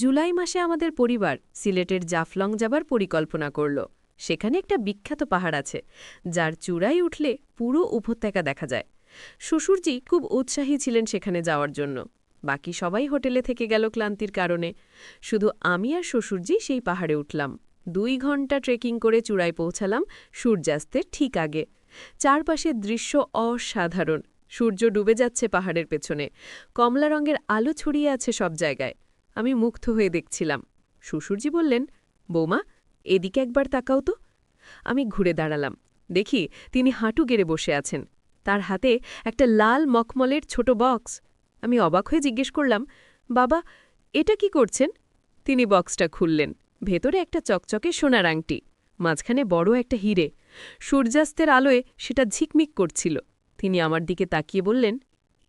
জুলাই মাসে আমাদের পরিবার সিলেটের জাফলং যাবার পরিকল্পনা করল। সেখানে একটা বিখ্যাত পাহাড় আছে, যার চূড়ায় উঠলে পুরো উপত্যকা দেখা যায়। শ্বশুরজি খুব উৎসাহী ছিলেন সেখানে যাওয়ার জন্য। বাকি সবাই হোটেলে থেকে গেল ক্লান্তির কারণে। শুধু আমি আর শ্বশুরজি সেই পাহাড়ে উঠলাম। 2 ঘন্টা ট্রেকিং করে চূড়ায় পৌঁছালাম সূর্যাস্তের ঠিক আগে। চারপাশের দৃশ্য অসাধারণ। সূর্য ডুবে যাচ্ছে পাহাড়ের পেছনে, কমলা রঙের আলো ছড়িয়ে আছে সব জায়গায়। আমি মুগ্ধ হয়ে দেখছিলাম। শ্বশুরজি বললেন, বৌমা, এদিকে একবার তাকাও তো। আমি ঘুরে দাঁড়ালাম। দেখি তিনি হাঁটু গেড়ে বসে আছেন। তার হাতে একটা লাল মখমলের ছোট বক্স। আমি অবাক হয়ে জিজ্ঞেস করলাম, বাবা, এটা কি করছেন? তিনি বক্সটা খুললেন। ভেতরে একটা চকচকে সোনার আংটি, মাঝখানে বড় একটা হিরে। সূর্যাস্তের আলোয় সেটা ঝিকমিক করছিল। তিনি আমার দিকে তাকিয়ে বললেন,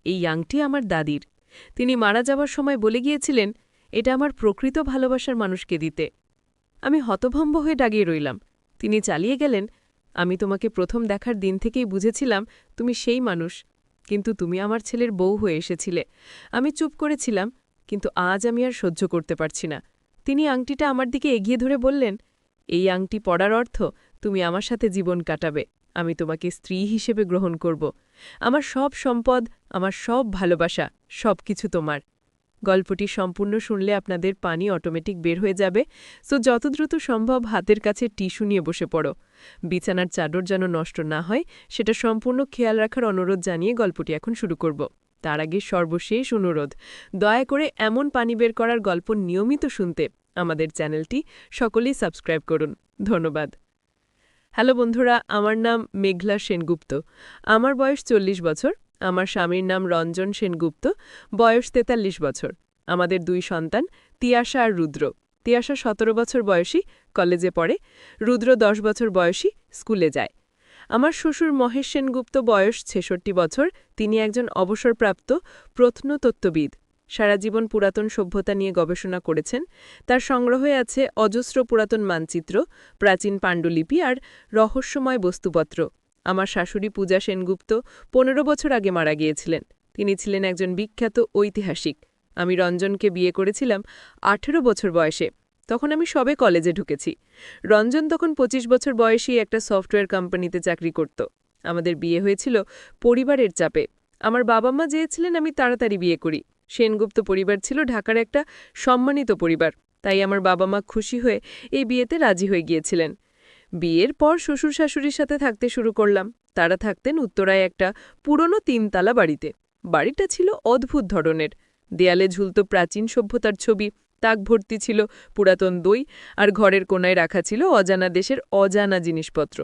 এই আংটি আমার দাদির। তিনি মারা যাবার সময় বলে গিয়েছিলেন, এটা আমার প্রকৃত ভালোবাসার মানুষকে দিতে। আমি হতভম্ব হয়ে দাঁড়িয়ে রইলাম। তিনি চালিয়ে গেলেন, আমি তোমাকে প্রথম দেখার দিন থেকেই বুঝেছিলাম তুমি সেই মানুষ, কিন্তু তুমি আমার ছেলের বউ হয়ে এসেছিলে। আমি চুপ করেছিলাম, কিন্তু আজ আমি আর সহ্য করতে পারছি না। তিনি আংটিটা আমার দিকে এগিয়ে ধরে বললেন, এই আংটি পরার অর্থ তুমি আমার সাথে জীবন কাটাবে। আমি তোমাকে স্ত্রী হিসেবে গ্রহণ করব। আমার সব সম্পদ, আমার সব ভালোবাসা, সব কিছু তোমার। গল্পটি সম্পূর্ণ শুনলে আপনাদের পানি অটোমেটিক বের হয়ে যাবে, সো যত দ্রুত সম্ভব হাতের কাছে টিস্যু নিয়ে বসে পড়ো। বিছানার চাদর যেন নষ্ট না হয়, সেটা সম্পূর্ণ খেয়াল রাখার অনুরোধ জানিয়ে গল্পটি এখন শুরু করব। তার আগে সর্বশেষ অনুরোধ, দয়া করে এমন পানি বের করার গল্প নিয়মিত শুনতে আমাদের চ্যানেলটি সকলেই সাবস্ক্রাইব করুন। ধন্যবাদ। হ্যালো বন্ধুরা, আমার নাম মেঘলা সেনগুপ্ত। আমার বয়স 40 বছর। আমার স্বামীর নাম রঞ্জন সেনগুপ্ত, বয়স 43 বছর। আমাদের 2 সন্তান, তিয়াশা আর রুদ্র। তিয়াশা 17 বছর বয়সী, কলেজে পড়ে। রুদ্র 10 বছর বয়সী, স্কুলে যায়। আমার শ্বশুর মহেশ সেনগুপ্ত, বয়স 66 বছর। তিনি একজন অবসরপ্রাপ্ত প্রত্নতত্ত্ববিদ। সারা জীবন পুরাতন সভ্যতা নিয়ে গবেষণা করেছেন। তার সংগ্রহে আছে অজস্র পুরাতন মানচিত্র, প্রাচীন পাণ্ডুলিপি আর রহস্যময় বস্তুপত্র। আমার শাশুড়ি পূজা সেনগুপ্ত 15 বছর আগে মারা গিয়েছিলেন। তিনি ছিলেন একজন বিখ্যাত ঐতিহাসিক। আমি রঞ্জনকে বিয়ে করেছিলাম 18 বছর বয়সে। তখন আমি সবে কলেজে ঢুকেছি। রঞ্জন তখন 25 বছর বয়সী একটা সফটওয়্যার কোম্পানিতে চাকরি করত। আমাদের বিয়ে হয়েছিল পরিবারের চাপে। আমার বাবা মা চেয়েছিলেন আমি তাড়াতাড়ি বিয়ে করি। সেনগুপ্ত পরিবার ছিল ঢাকার একটা সম্মানিত পরিবার, তাই আমার বাবা মা খুশি হয়ে এই বিয়েতে রাজি হয়ে গিয়েছিলেন। বিয়ের পর শ্বশুর শাশুড়ির সাথে থাকতে শুরু করলাম। তারা থাকতেন উত্তরায় একটা পুরনো 3 তলা বাড়িতে। বাড়িটা ছিল অদ্ভুত ধরনের। দেয়ালে ঝুলত প্রাচীন সভ্যতার ছবি, তাক ভর্তি ছিল পুরাতন দই, আর ঘরের কোনায় রাখা ছিল অজানা দেশের অজানা জিনিসপত্র।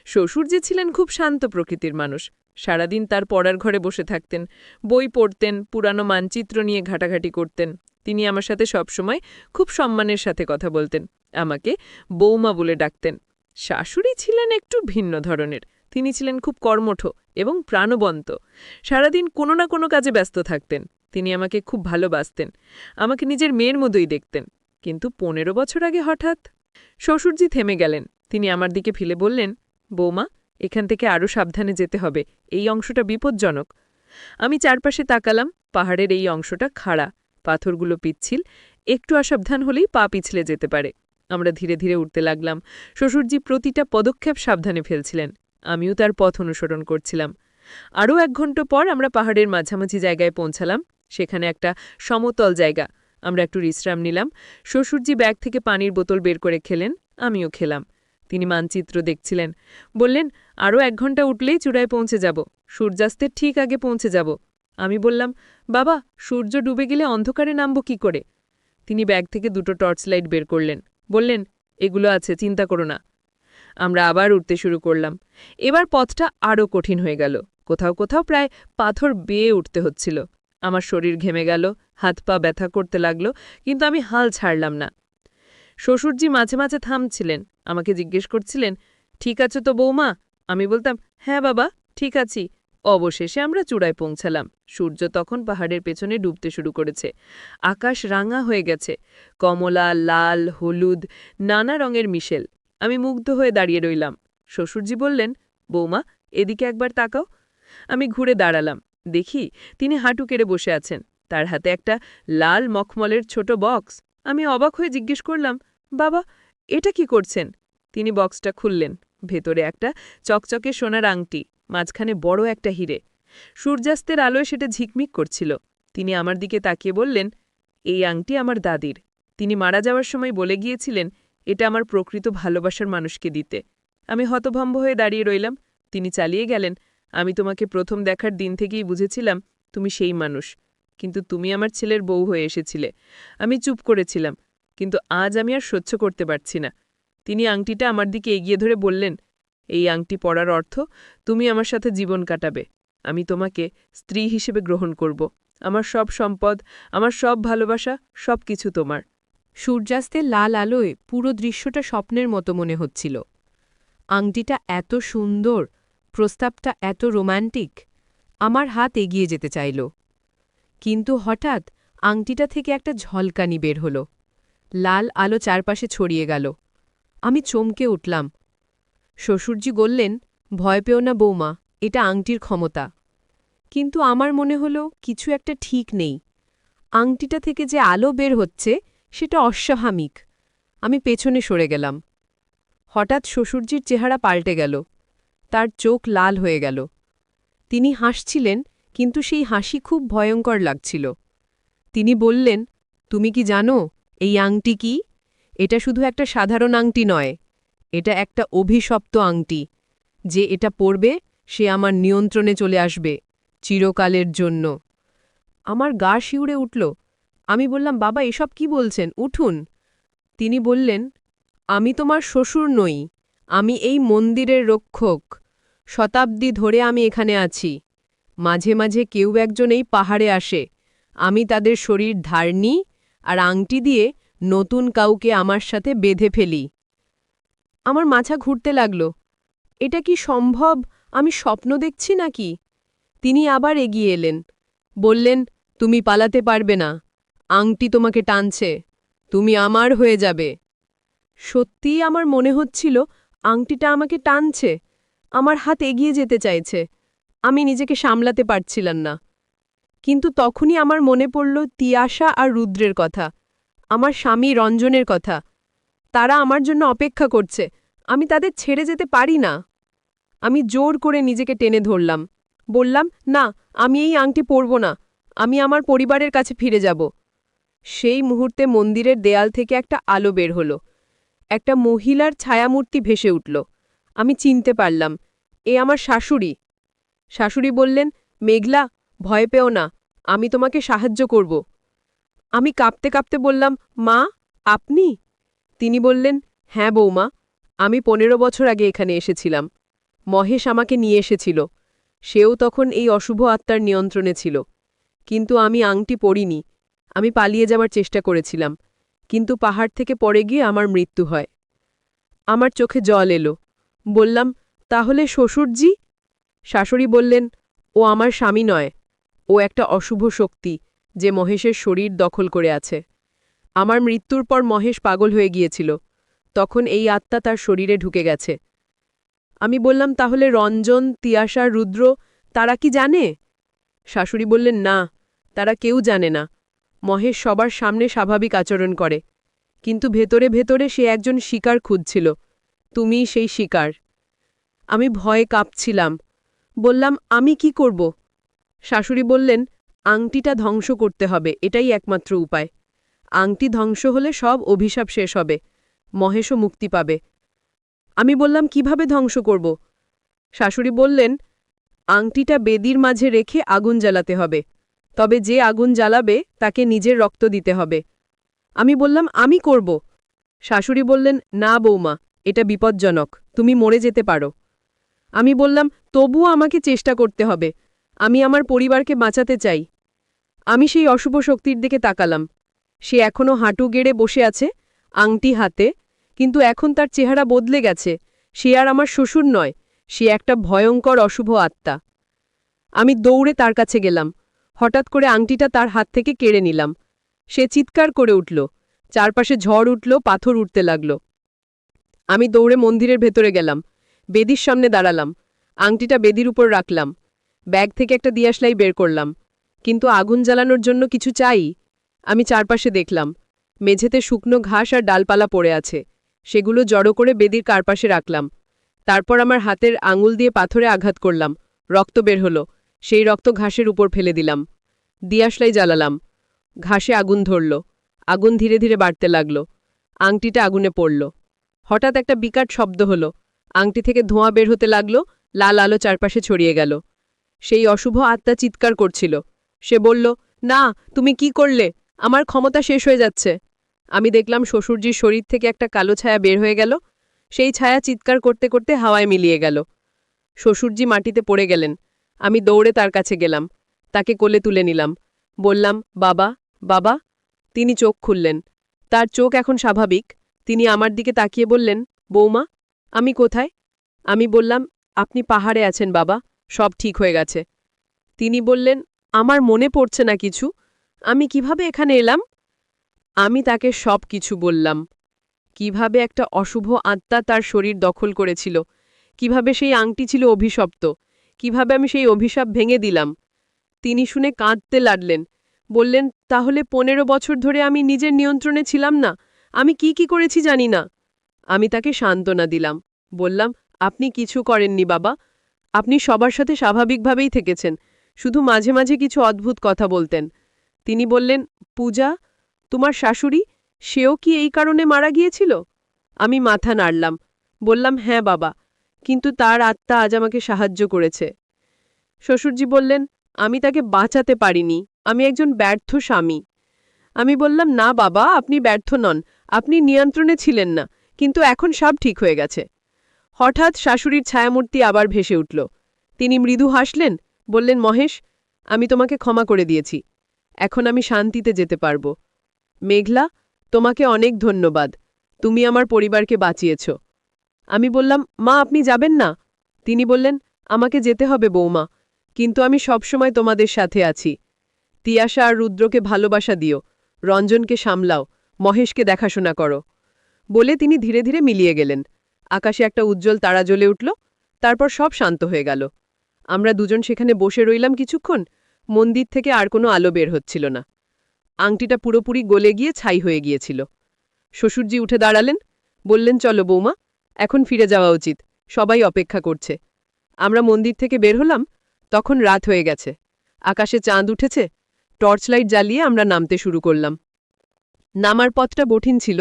শ্বশুর যে ছিলেন খুব শান্ত প্রকৃতির মানুষ। সারাদিন তার পড়ার ঘরে বসে থাকতেন, বই পড়তেন, পুরানো মানচিত্র নিয়ে ঘাটাঘাটি করতেন। তিনি আমার সাথে সবসময় খুব সম্মানের সাথে কথা বলতেন, আমাকে বৌমা বলে ডাকতেন। শাশুড়ি ছিলেন একটু ভিন্ন ধরনের। তিনি ছিলেন খুব কর্মঠ এবং প্রাণবন্ত। সারাদিন কোনো না কোনো কাজে ব্যস্ত থাকতেন। তিনি আমাকে খুব ভালোবাসতেন, আমাকে নিজের মেয়ের মতোই দেখতেন। কিন্তু 15 বছর আগে হঠাৎ শ্বশুরজি থেমে গেলেন। তিনি আমার দিকে ফিরে বললেন, বৌমা, এখান থেকে আরও সাবধানে যেতে হবে, এই অংশটা বিপজ্জনক। আমি চারপাশে তাকালাম। পাহাড়ের এই অংশটা খাড়া, পাথরগুলো পিচ্ছিল, একটু অসাবধান হলেই পা পিছলে যেতে পারে। আমরা ধীরে ধীরে উঠতে লাগলাম। শ্বশুরজি প্রতিটা পদক্ষেপ সাবধানে ফেলছিলেন, আমিও তার পথ অনুসরণ করছিলাম। আরও 1 ঘণ্টা পর আমরা পাহাড়ের মাঝামাঝি জায়গায় পৌঁছালাম। সেখানে একটা সমতল জায়গা। আমরা একটু বিশ্রাম নিলাম। শ্বশুরজি ব্যাগ থেকে পানির বোতল বের করে খেলেন, আমিও খেলাম। তিনি মানচিত্র দেখছিলেন। বললেন, আরও 1 ঘণ্টা উঠলেই চূড়ায় পৌঁছে যাব, সূর্যাস্তের ঠিক আগে পৌঁছে যাব। আমি বললাম, বাবা, সূর্য ডুবে গেলে অন্ধকারে নামব কি করে? তিনি ব্যাগ থেকে 2টো টর্চ লাইট বের করলেন, বললেন, এগুলো আছে, চিন্তা করো না। আমরা আবার উঠতে শুরু করলাম। এবার পথটা আরও কঠিন হয়ে গেল। কোথাও কোথাও প্রায় পাথর বেয়ে উঠতে হচ্ছিল। আমার শরীর ঘেমে গেল, হাত পা ব্যথা করতে লাগল, কিন্তু আমি হাল ছাড়লাম না। শ্বশুরজি মাঝে মাঝে থামছিলেন, আমাকে জিজ্ঞেস করছিলেন, ঠিক আছে তো বৌমা? আমি বলতাম, হ্যাঁ বাবা, ঠিক আছি। অবশেষে আমরা চূড়ায় পৌঁছালাম। সূর্য তখন পাহাড়ের পেছনে ডুবতে শুরু করেছে। আকাশ রাঙা হয়ে গেছে, কমলা, লাল, হলুদ, নানা রঙের মিশেল। আমি মুগ্ধ হয়ে দাঁড়িয়ে রইলাম। শ্বশুরজি বললেন, বৌমা, এদিকে একবার তাকাও। আমি ঘুরে দাঁড়ালাম। দেখি তিনি হাঁটু কেড়ে বসে আছেন। তার হাতে একটা লাল মখমলের ছোট বক্স। আমি অবাক হয়ে জিজ্ঞেস করলাম, বাবা, এটা কি করছেন? তিনি বক্সটা খুললেন। ভেতরে একটা চকচকে সোনার আংটি, মাঝখানে বড় একটা হিরে। সূর্যাস্তের আলোয় সেটা ঝিকমিক করছিল। তিনি আমার দিকে তাকিয়ে বললেন, এই আংটি আমার দাদির। তিনি মারা যাওয়ার সময় বলে গিয়েছিলেন, এটা আমার প্রকৃত ভালোবাসার মানুষকে দিতে। আমি হতভম্ব হয়ে দাঁড়িয়ে রইলাম। তিনি চালিয়ে গেলেন, আমি তোমাকে প্রথম দেখার দিন থেকেই বুঝেছিলাম তুমি সেই মানুষ। কিন্তু তুমি আমার ছেলের বউ হয়ে এসেছিলে। আমি চুপ করেছিলাম, কিন্তু আজ আমি আর সহ্য করতে পারছি না। তিনি আংটিটা আমার দিকে এগিয়ে ধরে বললেন, এই আংটি পরার অর্থ তুমি আমার সাথে জীবন কাটাবে। আমি তোমাকে স্ত্রী হিসেবে গ্রহণ করব। আমার সব সম্পদ, আমার সব ভালোবাসা, সব কিছু তোমার। সূর্যাস্তের লাল আলোয় পুরো দৃশ্যটা স্বপ্নের মতো মনে হচ্ছিল। আংটিটা এত সুন্দর, প্রস্তাবটা এত রোম্যান্টিক। আমার হাত এগিয়ে যেতে চাইল। কিন্তু হঠাৎ আংটিটা থেকে একটা ঝলকানি বের হল। লাল আলো চারপাশে ছড়িয়ে গেল। আমি চমকে উঠলাম। শ্বশুরজি বললেন, ভয় পেও না বৌমা, এটা আংটির ক্ষমতা। কিন্তু আমার মনে হল কিছু একটা ঠিক নেই। আংটিটা থেকে যে আলো বের হচ্ছে সেটা অস্বাভাবিক। আমি পেছনে সরে গেলাম। হঠাৎ শ্বশুরজির চেহারা পাল্টে গেল। তার চোখ লাল হয়ে গেল। তিনি হাসছিলেন, কিন্তু সেই হাসি খুব ভয়ঙ্কর লাগছিল। তিনি বললেন, তুমি কি জানো এই আংটি কি? এটা শুধু একটা সাধারণ আংটি নয়, এটা একটা অভিশপ্ত আংটি। যে এটা পরবে সে আমার নিয়ন্ত্রণে চলে আসবে, চিরকালের জন্য। আমার গা শিউরে উঠল। আমি বললাম, বাবা, এসব কি বলছেন? উঠুন। তিনি বললেন, আমি তোমার শ্বশুর নই, আমি এই মন্দিরের রক্ষক। শতাব্দী ধরে আমি এখানে আছি। মাঝে মাঝে কেউ একজন এই পাহাড়ে আসে, আমি তাদের শরীর ধার নিই আর আংটি দিয়ে নতুন কাউকে আমার সাথে বেঁধে ফেলি। আমার মাথা ঘুরতে লাগল। এটা কি সম্ভব? আমি স্বপ্ন দেখছি নাকি? তিনি আবার এগিয়ে এলেন। বললেন, তুমি পালাতে পারবে না, আংটি তোমাকে টানছে, তুমি আমার হয়ে যাবে। সত্যিই আমার মনে হচ্ছিল আংটিটা আমাকে টানছে, আমার হাত এগিয়ে যেতে চাইছে। আমি নিজেকে সামলাতে পারছিলাম না। কিন্তু তখনই আমার মনে পড়ল তিয়াশা আর রুদ্রের কথা, আমার স্বামী রঞ্জনের কথা। তারা আমার জন্য অপেক্ষা করছে, আমি তাদের ছেড়ে যেতে পারি না। আমি জোর করে নিজেকে টেনে ধরলাম। বললাম, না, আমি এই আংটি পরব না, আমি আমার পরিবারের কাছে ফিরে যাব। সেই মুহূর্তে মন্দিরের দেয়াল থেকে একটা আলো বের হলো। একটা মহিলার ছায়ামূর্তি ভেসে উঠল। আমি চিনতে পারলাম, এ আমার শাশুড়ি। শাশুড়ি বললেন, মেঘলা, ভয় পেও না, আমি তোমাকে সাহায্য করব। আমি কাঁপতে কাঁপতে বললাম, মা, আপনি? তিনি বললেন, হ্যাঁ বৌমা, আমি 15 বছর আগে এখানে এসেছিলাম। মহেশ আমাকে নিয়ে এসেছিল। সেও তখন এই অশুভ আত্মার নিয়ন্ত্রণে ছিল। কিন্তু আমি আংটি পরিনি। আমি পালিয়ে যাবার চেষ্টা করেছিলাম, কিন্তু পাহাড় থেকে পড়ে গিয়ে আমার মৃত্যু হয়। আমার চোখে জল এলো। বললাম, তাহলে শ্বশুরজি? শাশুড়ি বললেন, ও আমার স্বামী নয়, ও একটা অশুভ শক্তি যে মহেশের শরীর দখল করে আছে। আমার মৃত্যুর পর মহেশ পাগল হয়ে গিয়েছিল, তখন এই আত্মা তার শরীরে ঢুকে গেছে। আমি বললাম, তাহলে রঞ্জন, তিয়াশা, রুদ্র, তারা কি জানে? শাশুড়ি বললেন, না, তারা কেউ জানে না। মহেশ সবার সামনে স্বাভাবিক আচরণ করে, কিন্তু ভেতরে ভেতরে সে একজন শিকার খুঁজছিল। তুমিই সেই শিকার। আমি ভয়ে কাঁপছিলাম। বললাম, আমি কি করব? শাশুড়ি বললেন, আংটিটা ধ্বংস করতে হবে, এটাই একমাত্র উপায়। আংটি ধ্বংস হলে সব অভিশাপ শেষ হবে, মহেশও মুক্তি পাবে। আমি বললাম, কিভাবে ধ্বংস করব? শাশুড়ি বললেন, আংটিটা বেদির মাঝে রেখে আগুন জ্বালাতে হবে, তবে যে আগুন জ্বালাবে তাকে নিজের রক্ত দিতে হবে। আমি বললাম, আমি করব। শাশুড়ি বললেন, না বৌমা, এটা বিপজ্জনক, তুমি মরে যেতে পারো। আমি বললাম, তবুও আমাকে চেষ্টা করতে হবে, আমি আমার পরিবারকে বাঁচাতে চাই। আমি সেই অশুভ শক্তির দিকে তাকালাম। সে এখনও হাঁটু গেড়ে বসে আছে, আংটি হাতে, কিন্তু এখন তার চেহারা বদলে গেছে। সে আর আমার শ্বশুর নয়, সে একটা ভয়ঙ্কর অশুভ আত্মা। আমি দৌড়ে তার কাছে গেলাম। হঠাৎ করে আংটিটা তার হাত থেকে কেড়ে নিলাম। সে চিৎকার করে উঠল। চারপাশে ঝড় উঠল, পাথর উঠতে লাগল। আমি দৌড়ে মন্দিরের ভেতরে গেলাম। বেদির সামনে দাঁড়ালাম। আংটিটা বেদির উপর রাখলাম। ব্যাগ থেকে একটা দিয়াশলাই বের করলাম। কিন্তু আগুন জ্বালানোর জন্য কিছু চাই। আমি চারপাশে দেখলাম। মেঝেতে শুকনো ঘাস আর ডালপালা পড়ে আছে। সেগুলো জড়ো করে বেদির কারপাশে রাখলাম। তারপর আমার হাতের আঙুল দিয়ে পাথরে আঘাত করলাম। রক্ত বের হলো। সেই রক্ত ঘাসের উপর ফেলে দিলাম। দিয়াশলাই জ্বালালাম। ঘাসে আগুন ধরল। আগুন ধীরে ধীরে বাড়তে লাগল। আংটিটা আগুনে পড়ল। হঠাৎ একটা বিকট শব্দ হলো। আংটি থেকে ধোঁয়া বের হতে লাগল, লাল আলো চারপাশে ছড়িয়ে গেল। সেই অশুভ আত্মা চিৎকার করছিল। সে বলল, না, তুমি কি করলে? আমার ক্ষমতা শেষ হয়ে যাচ্ছে। আমি দেখলাম শ্বশুরজির শরীর থেকে একটা কালো ছায়া বের হয়ে গেল। সেই ছায়া চিৎকার করতে করতে হাওয়ায় মিলিয়ে গেল। শ্বশুরজি মাটিতে পড়ে গেলেন। আমি দৌড়ে তার কাছে গেলাম। তাকে কোলে তুলে নিলাম। বললাম, বাবা, বাবা। তিনি চোখ খুললেন। তার চোখ এখন স্বাভাবিক। তিনি আমার দিকে তাকিয়ে বললেন, বৌমা, আমি কোথায়? আমি বললাম, আপনি পাহাড়ে আছেন বাবা, সব ঠিক হয়ে গেছে। তিনি বললেন, আমার মনে পড়ছে না কিছু। আমি কিভাবে এখানে এলাম? আমি তাকে সব কিছু বললাম। কিভাবে একটা অশুভ আত্মা তার শরীর দখল করেছিল, কিভাবে সেই আংটি ছিল অভিশপ্ত, কিভাবে আমি সেই অভিশাপ ভেঙে দিলাম। তিনি শুনে কাঁদতে লাগলেন। বললেন, তাহলে 15 বছর ধরে আমি নিজের নিয়ন্ত্রণে ছিলাম না? আমি কি করেছি জানি না। আমি তাকে সান্ত্বনা দিলাম। বললাম, আপনি কিছু করেননি বাবা। আপনি সবার সাথে স্বাভাবিকভাবেই থেকেছেন, শুধু মাঝে মাঝে কিছু অদ্ভুত কথা বলতেন। তিনি বললেন, পূজা, তোমার শাশুড়ি, সেও কি এই কারণে মারা গিয়েছিল? আমি মাথা নাড়লাম। বললাম, হ্যাঁ বাবা, কিন্তু তার আত্মা আজ আমাকে সাহায্য করেছে। শ্বশুরজি বললেন, আমি তাকে বাঁচাতে পারিনি, আমি একজন ব্যর্থ স্বামী। আমি বললাম, না বাবা, আপনি ব্যর্থ নন, আপনি নিয়ন্ত্রণে ছিলেন না, কিন্তু এখন সব ঠিক হয়ে গেছে। হঠাৎ শাশুড়ির ছায়ামূর্তি আবার ভেসে উঠল। তিনি মৃদু হাসলেন, বললেন, মহেশ, আমি তোমাকে ক্ষমা করে দিয়েছি। এখন আমি শান্তিতে যেতে পারব। মেঘলা, তোমাকে অনেক ধন্যবাদ। তুমি আমার পরিবারকে বাঁচিয়েছ। আমি বললাম, মা, আপনি যাবেন না? তিনি বললেন, আমাকে যেতে হবে বৌমা, কিন্তু আমি সবসময় তোমাদের সাথে আছি। তিয়াশা আর রুদ্রকে ভালোবাসা দিও, রঞ্জনকে সামলাও, মহেশকে দেখাশোনা করো। বলে তিনি ধীরে ধীরে মিলিয়ে গেলেন। আকাশে একটা উজ্জ্বল তারা জ্বলে উঠল। তারপর সব শান্ত হয়ে গেল। আমরা দুজন সেখানে বসে রইলাম কিছুক্ষণ। মন্দির থেকে আর কোনো আলো বের হচ্ছিল না। আংটিটা পুরোপুরি গলে গিয়ে ছাই হয়ে গিয়েছিল। শ্বশুরজি উঠে দাঁড়ালেন। বললেন, চলো বৌমা, এখন ফিরে যাওয়া উচিত, সবাই অপেক্ষা করছে। আমরা মন্দির থেকে বের হলাম। তখন রাত হয়ে গেছে। আকাশে চাঁদ উঠেছে। টর্চ লাইট জ্বালিয়ে আমরা নামতে শুরু করলাম। নামার পথটা কঠিন ছিল।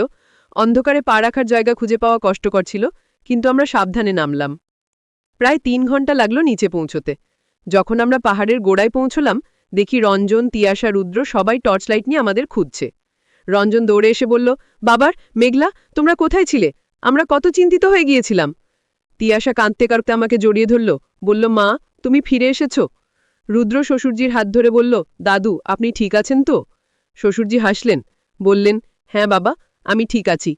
অন্ধকারে পা রাখার জায়গা খুঁজে পাওয়া কষ্টকর ছিল, কিন্তু আমরা সাবধানে নামলাম। প্রায় 3 ঘন্টা লাগলো নিচে পৌঁছতে। যখন আমরা পাহাড়ের গোড়ায় পৌঁছলাম, দেখি রঞ্জন, তিয়াশা, রুদ্র সবাই টর্চ লাইট নিয়ে আমাদের খুঁজছে। রঞ্জন দৌড়ে এসে বলল, বাবার, মেঘলা, তোমরা কোথায় ছিলে? আমরা কত চিন্তিত হয়ে গিয়েছিলাম। তিয়াশা কাঁদতে কাঁদতে আমাকে জড়িয়ে ধরল, বলল, মা, তুমি ফিরে এসেছ। রুদ্র শ্বশুরজির হাত ধরে বলল, দাদু, আপনি ঠিক আছেন তো? শ্বশুরজি হাসলেন, বললেন, হ্যাঁ বাবা, আমি ঠিক আছি।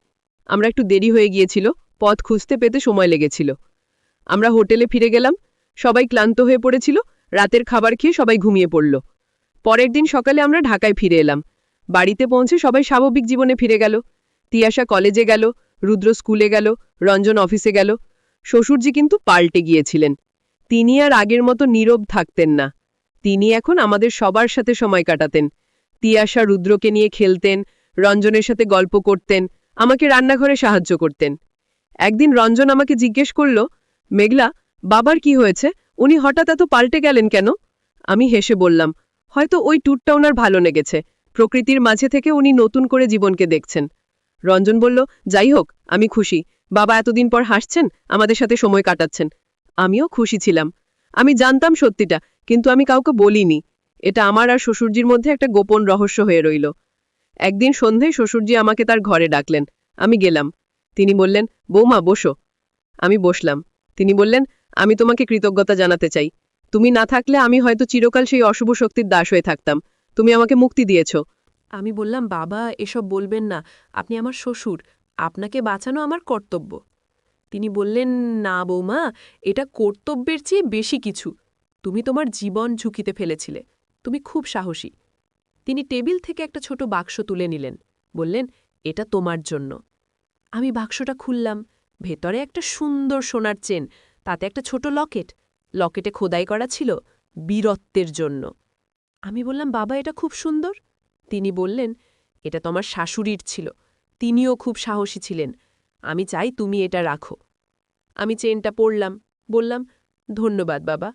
আমরা একটু দেরি হয়ে গিয়েছিল, পথ খুঁজতে পেতে সময় লেগেছিল। আমরা হোটেলে ফিরে গেলাম। সবাই ক্লান্ত হয়ে পড়েছিল। রাতের খাবার খেয়ে সবাই ঘুমিয়ে পড়ল। পরের দিন সকালে আমরা ঢাকায় ফিরে এলাম। বাড়িতে পৌঁছে সবাই স্বাভাবিক জীবনে ফিরে গেল। তিয়াশা কলেজে গেল, রুদ্র স্কুলে গেল, রঞ্জন অফিসে গেল। শ্বশুরজি কিন্তু পাল্টে গিয়েছিলেন। তিনি আর আগের মতো নীরব থাকতেন না। তিনি এখন আমাদের সবার সাথে সময় কাটাতেন। তিয়াশা রুদ্রকে নিয়ে খেলতেন, রঞ্জনের সাথে গল্প করতেন, আমাকে রান্নাঘরে সাহায্য করতেন। একদিন রঞ্জন আমাকে জিজ্ঞেস করল, মেঘলা, বাবার কি হয়েছে? উনি হঠাৎ এত পাল্টে গেলেন কেন? আমি হেসে বললাম, হয়তো ওই ট্যুরটা ওনার ভালো লেগেছে। প্রকৃতির মাঝে থেকে উনি নতুন করে জীবনকে দেখছেন। রঞ্জন বলল, যাই হোক, আমি খুশি। বাবা এতদিন পর হাসছেন, আমাদের সাথে সময় কাটাচ্ছেন। আমিও খুশি ছিলাম। আমি জানতাম সত্যিটা, কিন্তু আমি কাউকে বলিনি। এটা আমার আর শ্বশুরজির মধ্যে একটা গোপন রহস্য হয়ে রইল। একদিন সন্ধ্যায় শ্বশুরজি আমাকে তার ঘরে ডাকলেন। আমি গেলাম। তিনি বললেন, বৌমা, বসো। আমি বসলাম। তিনি বললেন, আমি তোমাকে কৃতজ্ঞতা জানাতে চাই। তুমি না থাকলে আমি হয়তো চিরকাল সেই অশুভ শক্তির দাস হয়ে থাকতাম। তুমি আমাকে মুক্তি দিয়েছ। আমি বললাম, বাবা, এসব বলবেন না, আপনি আমার শ্বশুর, আপনাকে বাঁচানো আমার কর্তব্য। তিনি বললেন, না বৌমা, এটা কর্তব্যের চেয়ে বেশি কিছু। তুমি তোমার জীবন ঝুঁকিতে ফেলেছিলে। তুমি খুব সাহসী। তিনি টেবিল থেকে একটা ছোট বাক্স তুলে নিলেন। বললেন, এটা তোমার জন্য। আমি বাক্সটা খুললাম। ভেতরে একটা সুন্দর সোনার চেন, তাতে একটা ছোট লকেট। লকেটে খোদাই করা ছিল, বীরত্বের জন্য। আমি বললাম, বাবা, এটা খুব সুন্দর। তিনি বললেন, এটা তো আমার শাশুড়ির ছিল। তিনিও খুব সাহসী ছিলেন। আমি চাই তুমি এটা রাখো। আমি চেনটা পরলাম, বললাম, ধন্যবাদ বাবা।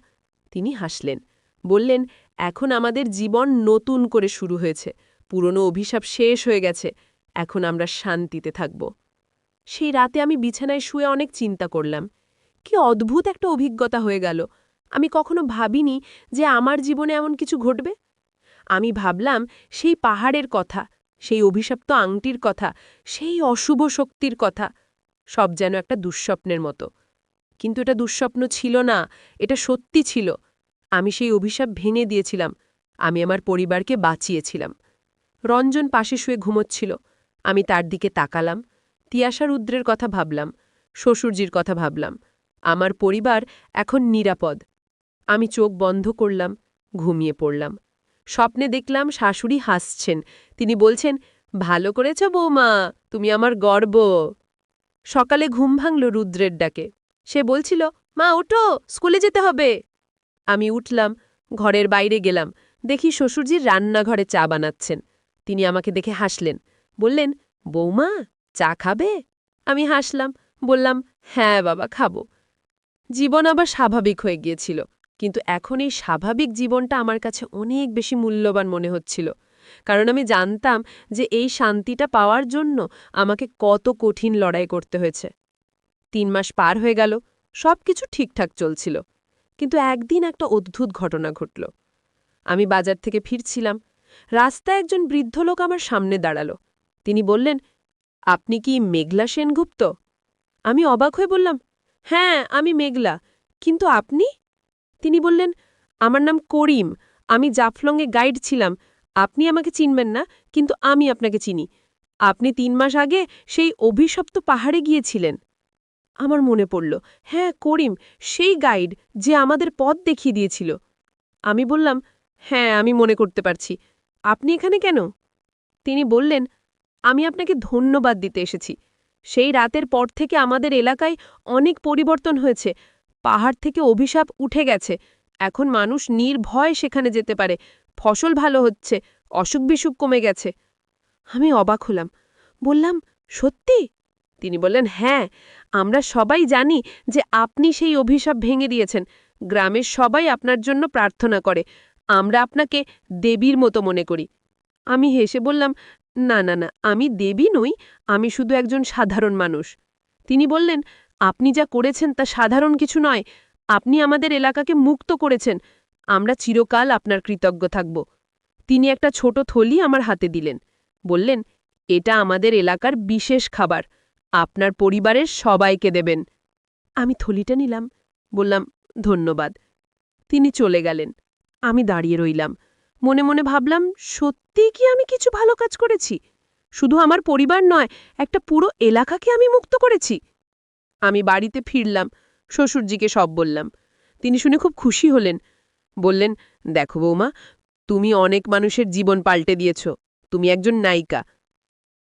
তিনি হাসলেন, বললেন, এখন আমাদের জীবন নতুন করে শুরু হয়েছে। পুরনো অভিশাপ শেষ হয়ে গেছে। এখন আমরা শান্তিতে থাকব। সেই রাতে আমি বিছানায় শুয়ে অনেক চিন্তা করলাম। কি অদ্ভুত একটা অভিজ্ঞতা হয়ে গেল। আমি কখনো ভাবিনি যে আমার জীবনে এমন কিছু ঘটবে। আমি ভাবলাম সেই পাহাড়ের কথা, সেই অভিশপ্ত আংটির কথা, সেই অশুভ শক্তির কথা। সব যেন একটা দুঃস্বপ্নের মতো। কিন্তু এটা দুঃস্বপ্ন ছিল না, এটা সত্যি ছিল। আমি সেই অভিশাপ ভেঙে দিয়েছিলাম। আমি আমার পরিবারকে বাঁচিয়েছিলাম। রঞ্জন পাশে শুয়ে ঘুমোচ্ছিল। আমি তার দিকে তাকালাম। তিয়াশা রুদ্রের কথা ভাবলাম, শ্বশুরজির কথা ভাবলাম। আমার পরিবার এখন নিরাপদ। আমি চোখ বন্ধ করলাম, ঘুমিয়ে পড়লাম। স্বপ্নে দেখলাম শাশুড়ি হাসছেন। তিনি বলছেন, ভালো করেছ বৌমা, তুমি আমার গর্ব। সকালে ঘুম ভাঙল রুদ্রের ডাকে। সে বলছিল, মা ওঠো, স্কুলে যেতে হবে। আমি উঠলাম, ঘরের বাইরে গেলাম। দেখি শ্বশুরজির রান্নাঘরে চা বানাচ্ছেন। তিনি আমাকে দেখে হাসলেন, বললেন, বৌমা চা খাবে? আমি হাসলাম, বললাম, হ্যাঁ বাবা, খাবো। জীবন আবার স্বাভাবিক হয়ে গিয়েছিল। কিন্তু এখন এই স্বাভাবিক জীবনটা আমার কাছে অনেক বেশি মূল্যবান মনে হচ্ছিল। কারণ আমি জানতাম যে এই শান্তিটা পাওয়ার জন্য আমাকে কত কঠিন লড়াই করতে হয়েছে। ৩ মাস পার হয়ে গেল, সব কিছু ঠিকঠাক চলছিল। কিন্তু একদিন একটা অদ্ভুত ঘটনা ঘটল। আমি বাজার থেকে ফিরছিলাম। রাস্তায় একজন বৃদ্ধ লোক আমার সামনে দাঁড়াল। তিনি বললেন, আপনি কি মেঘলা সেনগুপ্ত? আমি অবাক হয়ে বললাম, হ্যাঁ আমি মেঘলা, কিন্তু আপনি? তিনি বললেন, আমার নাম করিম, আমি জাফলংয়ে গাইড ছিলাম। আপনি আমাকে চিনবেন না, কিন্তু আমি আপনাকে চিনি। আপনি ৩ মাস আগে সেই অভিশপ্ত পাহাড়ে গিয়েছিলেন। আমার মনে পড়ল, হ্যাঁ করিম, সেই গাইড যে আমাদের পথ দেখিয়ে দিয়েছিল। আমি বললাম, হ্যাঁ আমি মনে করতে পারছি। আপনি এখানে কেন? তিনি বললেন, আমি আপনাকে ধন্যবাদ দিতে এসেছি। সেই রাতের পর থেকে আমাদের এলাকায় অনেক পরিবর্তন হয়েছে। পাহাড় থেকে অভিশাপ উঠে গেছে। এখন মানুষ নির্ভয় সেখানে যেতে পারে। ফসল ভালো হচ্ছে, অসুখ বিসুখ কমে গেছে। আমি অবাক হলাম, বললাম, সত্যি? তিনি বললেন, হ্যাঁ, আমরা সবাই জানি যে আপনি সেই অভিশাপ ভেঙে দিয়েছেন। গ্রামের সবাই আপনার জন্য প্রার্থনা করে। আমরা আপনাকে দেবীর মতো মনে করি। আমি হেসে বললাম, না না না, আমি দেবী নই, আমি শুধু একজন সাধারণ মানুষ। তিনি বললেন, আপনি যা করেছেন তা সাধারণ কিছু নয়। আপনি আমাদের এলাকাকে মুক্ত করেছেন। আমরা চিরকাল আপনার কৃতজ্ঞ থাকব। তিনি একটা ছোট থলি আমার হাতে দিলেন। বললেন, এটা আমাদের এলাকার বিশেষ খাবার। আপনার পরিবারের সবাইকে দেবেন। আমি থলিটা নিলাম, বললাম, ধন্যবাদ। তিনি চলে গেলেন। আমি দাঁড়িয়ে রইলাম। মনে মনে ভাবলাম, সত্যিই কি আমি কিছু ভালো কাজ করেছি? শুধু আমার পরিবার নয়, একটা পুরো এলাকাকে আমি মুক্ত করেছি। আমি বাড়িতে ফিরলাম, শ্বশুরজিকে সব বললাম। তিনি শুনে খুব খুশি হলেন। বললেন, দেখো বৌমা, তুমি অনেক মানুষের জীবন পাল্টে দিয়েছ। তুমি একজন নায়িকা।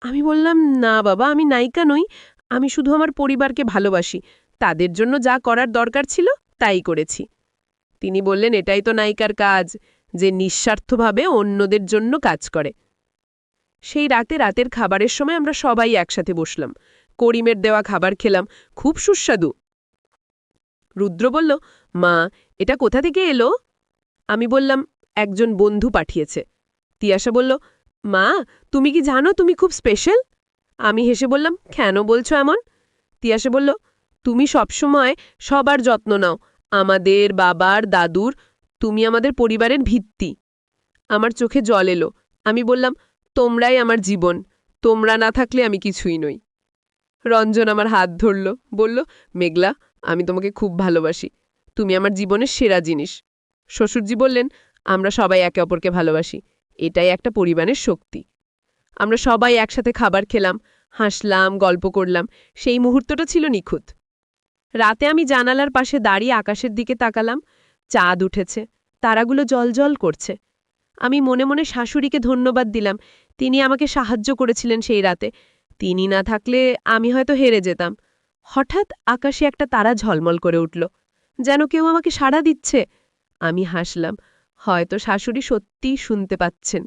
আমি বললাম, না বাবা, আমি নায়িকা নই। আমি শুধু আমার পরিবারকে ভালোবাসি। তাদের জন্য যা করার দরকার ছিল তাই করেছি। তিনি বললেন, এটাই তো নায়িকার কাজ, যে নিঃস্বার্থভাবে অন্যদের জন্য কাজ করে। সেই রাতের খাবারের সময় আমরা সবাই একসাথে বসলাম। করিমের দেওয়া খাবার খেলাম, খুব সুস্বাদু। রুদ্র বলল, মা, এটা কোথা থেকে এলো? আমি বললাম, একজন বন্ধু পাঠিয়েছে। তিয়াশা বলল, মা, তুমি কি জানো তুমি খুব স্পেশাল? আমি হেসে বললাম, কেন বলছো এমন? তিয়াশা বলল, তুমি সবসময় সবার যত্ন নাও, আমাদের, বাবার, দাদুর। তুমি আমাদের পরিবারের ভিত্তি। আমার চোখে জল এলো। আমি বললাম, তোমরাই আমার জীবন। তোমরা না থাকলে আমি কিছুই নই। রঞ্জন আমার হাত ধরল, বলল, মেঘলা, আমি তোমাকে খুব ভালোবাসি। তুমি আমার জীবনের সেরা জিনিস। শ্বশুরজি বললেন, আমরা সবাই একে অপরকে ভালোবাসি। এটাই একটা পরিবারের শক্তি। আমরা সবাই একসাথে খাবার খেলাম, হাসলাম, গল্প করলাম। সেই মুহূর্তটা ছিল নিখুঁত। রাতে আমি জানালার পাশে দাঁড়িয়ে আকাশের দিকে তাকালাম। চাঁদ উঠেছে, তারাগুলো জ্বলজ্বল করছে। আমি মনে মনে শাশুড়িকে ধন্যবাদ দিলাম। তিনি আমাকে সাহায্য করেছিলেন সেই রাতে। তিনি না থাকলে আমি হয়তো হেরে যেতাম। হঠাৎ আকাশে একটা তারা ঝলমল করে উঠল, যেন কেউ আমাকে সাড়া দিচ্ছে। আমি হাসলাম, হয়তো শাশুড়ি সত্যিই শুনতে পাচ্ছেন।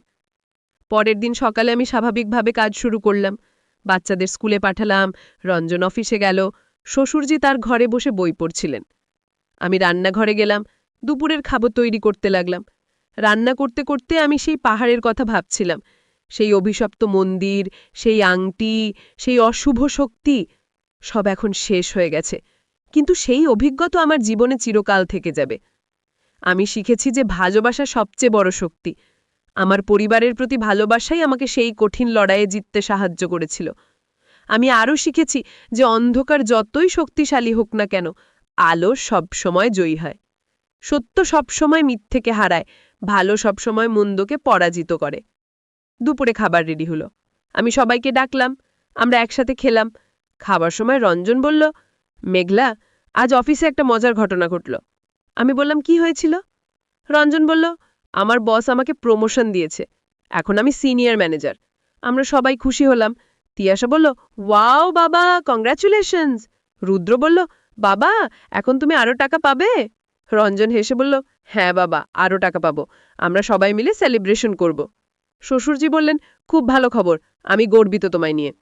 পরের দিন সকালে আমি স্বাভাবিকভাবে কাজ শুরু করলাম। বাচ্চাদের স্কুলে পাঠালাম, রঞ্জন অফিসে গেল, শ্বশুরজি তার ঘরে বসে বই পড়ছিলেন। আমি রান্নাঘরে গেলাম, দুপুরের খাবার তৈরি করতে লাগলাম। রান্না করতে করতে আমি সেই পাহাড়ের কথা ভাবছিলাম, সেই অভিশপ্ত মন্দির, সেই আংটি, সেই অশুভ শক্তি, সব এখন শেষ হয়ে গেছে। কিন্তু সেই অভিজ্ঞতা আমার জীবনে চিরকাল থেকে যাবে। আমি শিখেছি যে ভালোবাসা সবচেয়ে বড় শক্তি। আমার পরিবারের প্রতি ভালোবাসাই আমাকে সেই কঠিন লড়াইয়ে জিততে সাহায্য করেছিল। আমি আরও শিখেছি যে অন্ধকার যতই শক্তিশালী হোক না কেন, আলো সবসময় জয়ী হয়। সত্য সবসময় মিথ্যেকে হারায়, ভালো সবসময় মন্দকে পরাজিত করে। দুপুরে খাবার রেডি হলো। আমি সবাইকে ডাকলাম, আমরা একসাথে খেলাম। খাবার সময় রঞ্জন বলল, মেঘলা, আজ অফিসে একটা মজার ঘটনা ঘটল। আমি বললাম, কি হয়েছিল? রঞ্জন বলল, আমার বস আমাকে প্রমোশন দিয়েছে, এখন আমি সিনিয়র ম্যানেজার। আমরা সবাই খুশি হলাম। তিয়াশা বলল, ওয়াও বাবা, কংগ্রাচুলেশনস। রুদ্র বলল, বাবা, এখন তুমি আরও টাকা পাবে? রঞ্জন হেসে বলল, হ্যাঁ বাবা, আরও টাকা পাবো, আমরা সবাই মিলে সেলিব্রেশন করব। শ্বশুরজি বললেন, খুব ভালো খবর, আমি গর্বিত তোমায় নিয়ে।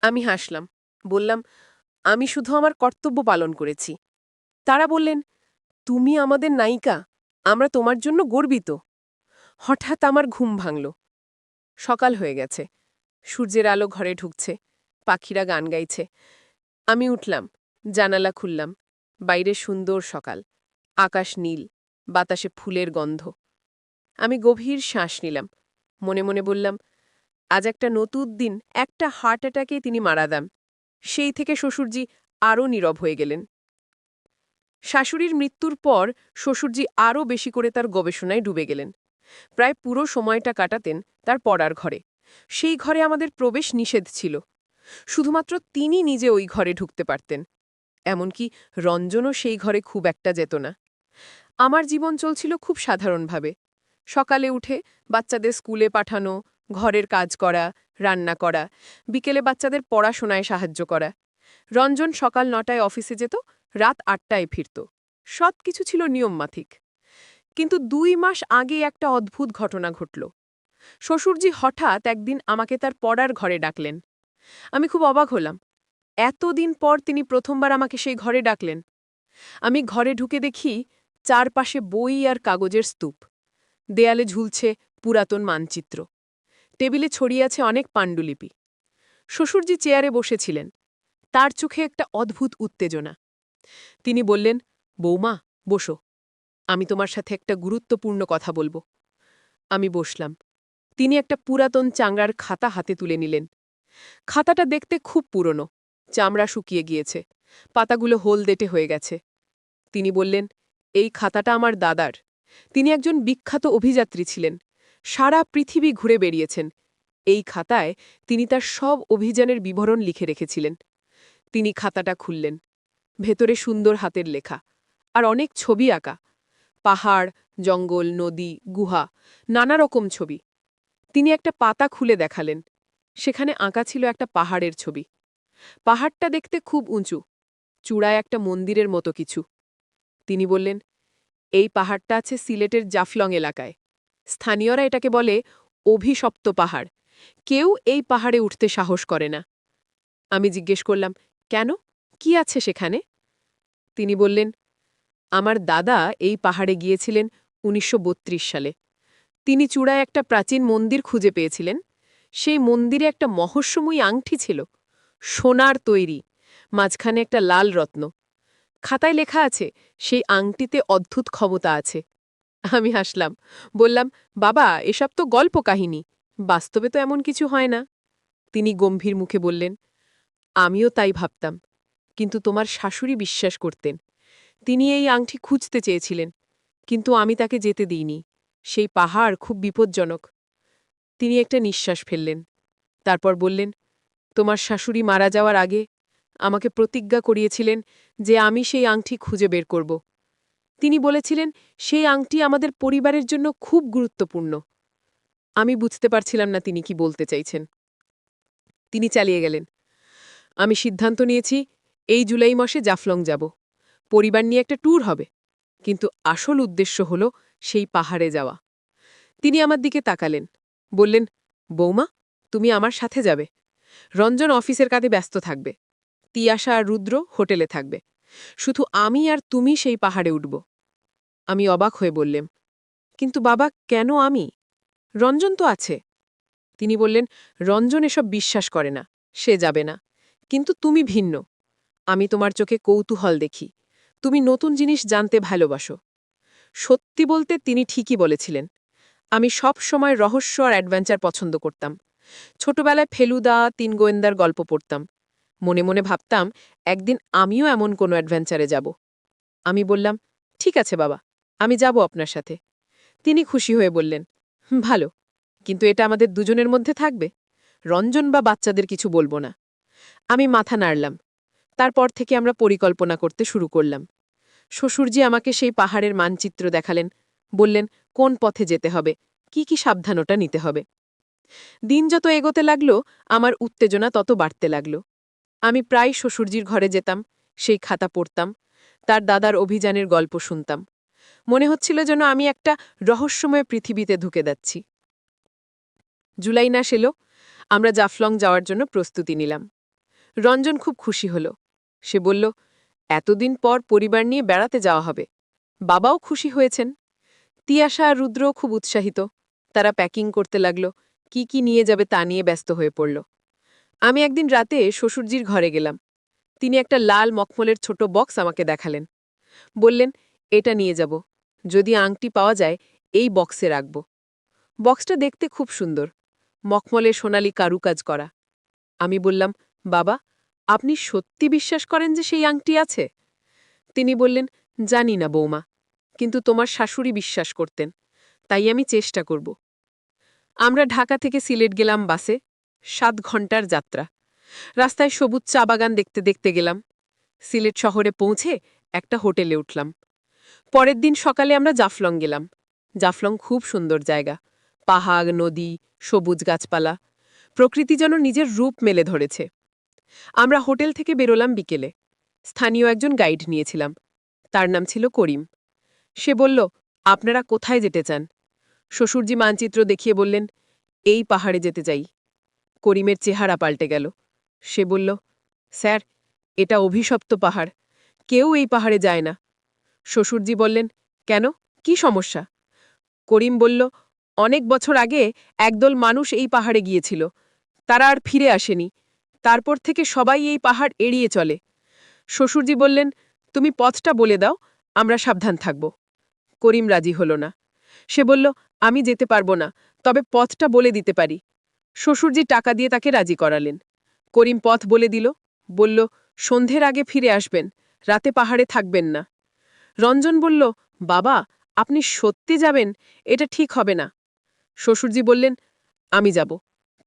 আমি হাসলাম, বললাম, আমি শুধু আমার কর্তব্য পালন করেছি। তারা বললেন, তুমি আমাদের নায়িকা, আমরা তোমার জন্য গর্বিত। হঠাৎ আমার ঘুম ভাঙল। সকাল হয়ে গেছে, সূর্যের আলো ঘরে ঢুকছে, পাখিরা গান গাইছে। আমি উঠলাম, জানালা খুললাম। বাইরে সুন্দর সকাল, আকাশ নীল, বাতাসে ফুলের গন্ধ। আমি গভীর শ্বাস নিলাম, মনে মনে বললাম, আজ একটা নতুন দিন, একটা হার্ট অ্যাটাকে তিনি মারা দেন। সেই থেকে শ্বশুরজি আরও নীরব হয়ে গেলেন। শাশুড়ির মৃত্যুর পর শ্বশুরজি আরও বেশি করে তার গবেষণায় ডুবে গেলেন। প্রায় পুরো সময়টা কাটাতেন তার পড়ার ঘরে। সেই ঘরে আমাদের প্রবেশ নিষেধ ছিল। শুধুমাত্র তিনি নিজে ওই ঘরে ঢুকতে পারতেন। এমনকি রঞ্জনও সেই ঘরে খুব একটা যেত না। আমার জীবন চলছিল খুব সাধারণভাবে। সকালে উঠে বাচ্চাদের স্কুলে পাঠানো, ঘরের কাজ করা, রান্না করা, বিকেলে বাচ্চাদের পড়াশোনায় সাহায্য করা। রঞ্জন সকাল ৯টায় অফিসে যেত, রাত ৮টায় ফিরত। সব কিছু ছিল নিয়মমাফিক। কিন্তু ২ মাস আগে একটা অদ্ভুত ঘটনা ঘটল। শ্বশুরজি হঠাৎ একদিন আমাকে তার পড়ার ঘরে ডাকলেন। আমি খুব অবাক হলাম। এতদিন পর তিনি প্রথমবার আমাকে সেই ঘরে ডাকলেন। আমি ঘরে ঢুকে দেখি চারপাশে বই আর কাগজের স্তূপ। দেয়ালে ঝুলছে পুরাতন মানচিত্র। টেবিলে ছড়িয়ে আছে অনেক পাণ্ডুলিপি। শ্বশুরজি চেয়ারে বসেছিলেন। তার চোখে একটা অদ্ভুত উত্তেজনা। তিনি বললেন, বৌমা, বসো। আমি তোমার সাথে একটা গুরুত্বপূর্ণ কথা বলবো। আমি বসলাম। তিনি একটা পুরাতন চাংড়ার খাতা হাতে তুলে নিলেন। খাতাটা দেখতে খুব পুরনো, চামড়া শুকিয়ে গিয়েছে, পাতাগুলো হলদেটে হয়ে গেছে। তিনি বললেন, এই খাতাটা আমার দাদার। তিনি একজন বিখ্যাত অভিযাত্রী ছিলেন, সারা পৃথিবী ঘুরে বেরিয়েছেন। এই খাতায় তিনি তার সব অভিযানের বিবরণ লিখে রেখেছিলেন। তিনি খাতাটা খুললেন। ভেতরে সুন্দর হাতের লেখা আর অনেক ছবি আঁকা। পাহাড়, জঙ্গল, নদী, গুহা, নানা রকম ছবি। তিনি একটা পাতা খুলে দেখালেন। সেখানে আঁকা ছিল একটা পাহাড়ের ছবি। পাহাড়টা দেখতে খুব উঁচু, চূড়ায় একটা মন্দিরের মতো কিছু। তিনি বললেন, এই পাহাড়টা আছে সিলেটের জাফলং এলাকায়। স্থানীয়রা এটাকে বলে অভিশপ্ত পাহাড়। কেউ এই পাহাড়ে উঠতে সাহস করে না। আমি জিজ্ঞেস করলাম, কেন, কি আছে সেখানে? তিনি বললেন, আমার দাদা এই পাহাড়ে গিয়েছিলেন ১৯৩২ সালে। তিনি চূড়ায় একটা প্রাচীন মন্দির খুঁজে পেয়েছিলেন। সেই মন্দিরে একটা মহস্যময়ী আংটি ছিল, সোনার তৈরি, মাঝখানে একটা লাল রত্ন। খাতায় লেখা আছে সেই আংটিতে অদ্ভুত ক্ষমতা আছে। আমি হাসলাম, বললাম, বাবা, এসব তো গল্প কাহিনী, বাস্তবে তো এমন কিছু হয় না। তিনি গম্ভীর মুখে বললেন, আমিও তাই ভাবতাম, কিন্তু তোমার শাশুড়ি বিশ্বাস করতেন। তিনি এই আংটি খুঁজতে চেয়েছিলেন, কিন্তু আমি তাকে যেতে দিইনি। সেই পাহাড় খুব বিপজ্জনক। তিনি একটা নিঃশ্বাস ফেললেন, তারপর বললেন, তোমার শাশুড়ি মারা যাওয়ার আগে আমাকে প্রতিজ্ঞা করিয়েছিলেন যে আমি সেই আংটি খুঁজে বের করব। তিনি বলেছিলেন সেই আংটি আমাদের পরিবারের জন্য খুব গুরুত্বপূর্ণ। আমি বুঝতে পারছিলাম না তিনি কি বলতে চাইছেন। তিনি চালিয়ে গেলেন, আমি সিদ্ধান্ত নিয়েছি এই জুলাই মাসে জাফলং যাব। পরিবার নিয়ে একটা ট্যুর হবে, কিন্তু আসল উদ্দেশ্য হল সেই পাহাড়ে যাওয়া। তিনি আমার দিকে তাকালেন, বললেন, বৌমা, তুমি আমার সাথে যাবে। রঞ্জন অফিসের কাজে ব্যস্ত থাকবে, তিয়াশা আর রুদ্র হোটেলে থাকবে। শুধু আমি আর তুমি সেই পাহাড়ে উঠব। আমি অবাক হয়ে বললেম, কিন্তু বাবা, কেন আমি? রঞ্জন তো আছে। তিনি বললেন, রঞ্জন এসব বিশ্বাস করে না, সে যাবে না। কিন্তু তুমি ভিন্ন। আমি তোমার চোখে কৌতূহল দেখি, তুমি নতুন জিনিস জানতে ভালোবাসো। সত্যি বলতে তিনি ঠিকই বলেছিলেন। আমি সব সময় রহস্য আর অ্যাডভেঞ্চার পছন্দ করতাম। ছোটবেলায় ফেলুদা, তিন গোয়েন্দার গল্প পড়তাম। মনে মনে ভাবতাম একদিন আমিও এমন কোনো অ্যাডভেঞ্চারে যাব। আমি বললাম, ঠিক আছে বাবা, আমি যাব আপনার সাথে। তিনি খুশি হয়ে বললেন, ভালো, কিন্তু এটা আমাদের দুজনের মধ্যে থাকবে। রঞ্জন বা বাচ্চাদের কিছু বলবো না। আমি মাথা নাড়লাম। তারপর থেকে আমরা পরিকল্পনা করতে শুরু করলাম। শ্বশুরজি আমাকে সেই পাহাড়ের মানচিত্র দেখালেন, বললেন কোন পথে যেতে হবে, কি কি সাবধানতা নিতে হবে। দিন যত এগোতে লাগল, আমার উত্তেজনা তত বাড়তে লাগল। আমি প্রায় শ্বশুরজির ঘরে যেতাম, সেই খাতা পড়তাম, তার দাদার অভিযানের গল্প শুনতাম। মনে হচ্ছিল যেন আমি একটা রহস্যময় পৃথিবীতে ঢুকে যাচ্ছি। জুলাই মাস এলো, আমরা জাফলং যাওয়ার জন্য প্রস্তুতি নিলাম। রঞ্জন খুব খুশি হল। সে বলল, এতদিন পর পরিবার নিয়ে বেড়াতে যাওয়া হবে। বাবাও খুশি হয়েছেন। তিয়াশা আর রুদ্রও খুব উৎসাহিত। তারা প্যাকিং করতে লাগল, কি কি নিয়ে যাবে তা নিয়ে ব্যস্ত হয়ে পড়ল। আমি একদিন রাতে শ্বশুরজির ঘরে গেলাম। তিনি একটা লাল মখমলের ছোট বক্স আমাকে দেখালেন। বললেন, এটা নিয়ে যাব। যদি আংটি পাওয়া যায় এই বক্সে রাখব। বক্সটা দেখতে খুব সুন্দর, মখমলে সোনালি কারুকাজ করা। আমি বললাম, বাবা, আপনি সত্যি বিশ্বাস করেন যে সেই আংটি আছে? তিনি বললেন, জানি না বৌমা, কিন্তু তোমার শাশুড়ি বিশ্বাস করতেন, তাই আমি চেষ্টা করব। আমরা ঢাকা থেকে সিলেট গেলাম বাসে। 7 ঘন্টার যাত্রা। রাস্তায় সবুজ চা বাগান দেখতে দেখতে গেলাম। সিলেট শহরে পৌঁছে একটা হোটেলে উঠলাম। পরের দিন সকালে আমরা জাফলং গেলাম। জাফলং খুব সুন্দর জায়গা। পাহাড়, নদী, সবুজ গাছপালা, প্রকৃতি যেন নিজের রূপ মেলে ধরেছে। আমরা হোটেল থেকে বেরোলাম বিকেলে। স্থানীয় একজন গাইড নিয়েছিলাম। তার নাম ছিল করিম। সে বলল, আপনারা কোথায় যেতে চান? শ্বশুরজি মানচিত্র দেখিয়ে বললেন, এই পাহাড়ে যেতে চাই। করিমের চেহারা পাল্টে গেল। সে বলল, স্যার, এটা অভিশপ্ত পাহাড়, কেউ এই পাহাড়ে যায় না। শ্বশুরজি বললেন, কেন, কি সমস্যা? করিম বলল, অনেক বছর আগে একদল মানুষ এই পাহাড়ে গিয়েছিল। তারা আর ফিরে আসেনি। তারপর থেকে সবাই এই পাহাড় এড়িয়ে চলে। শ্বশুরজি বললেন, তুমি পথটা বলে দাও, আমরা সাবধান থাকব। করিম রাজি হল না। সে বলল, আমি যেতে পারবো না, তবে পথটা বলে দিতে পারি। শ্বশুরজি টাকা দিয়ে তাকে রাজি করালেন। করিম পথ বলে দিল। বলল, সন্ধ্যের আগে ফিরে আসবেন, রাতে পাহাড়ে থাকবেন না। রঞ্জন বলল, বাবা, আপনি সত্যি যাবেন? এটা ঠিক হবে না। শ্বশুরজি বললেন, আমি যাব,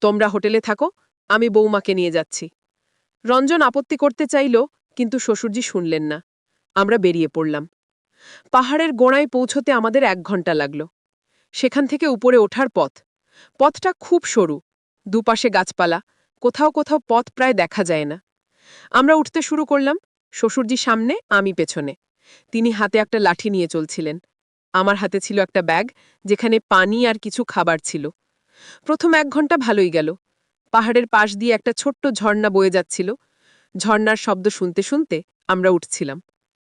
তোমরা হোটেলে থাকো, আমি বৌমাকে নিয়ে যাচ্ছি। রঞ্জন আপত্তি করতে চাইল, কিন্তু শ্বশুরজি শুনলেন না। আমরা বেরিয়ে পড়লাম। পাহাড়ের গোড়ায় পৌঁছতে আমাদের 1 ঘন্টা লাগল। সেখান থেকে উপরে ওঠার পথ। পথটা খুব সরু, দুপাশে গাছপালা, কোথাও কোথাও পথ প্রায় দেখা যায় না। আমরা উঠতে শুরু করলাম, শ্বশুরজি সামনে, আমি পেছনে। তিনি হাতে একটা লাঠি নিয়ে চলছিলেন। আমার হাতে ছিল একটা ব্যাগ, যেখানে পানি আর কিছু খাবার ছিল। প্রথম 1 ঘন্টা ভালোই গেল। পাহাড়ের পাশ দিয়ে একটা ছোট্ট ঝর্ণা বয়ে যাচ্ছিল। ঝর্ণার শব্দ শুনতে শুনতে আমরা উঠছিলাম।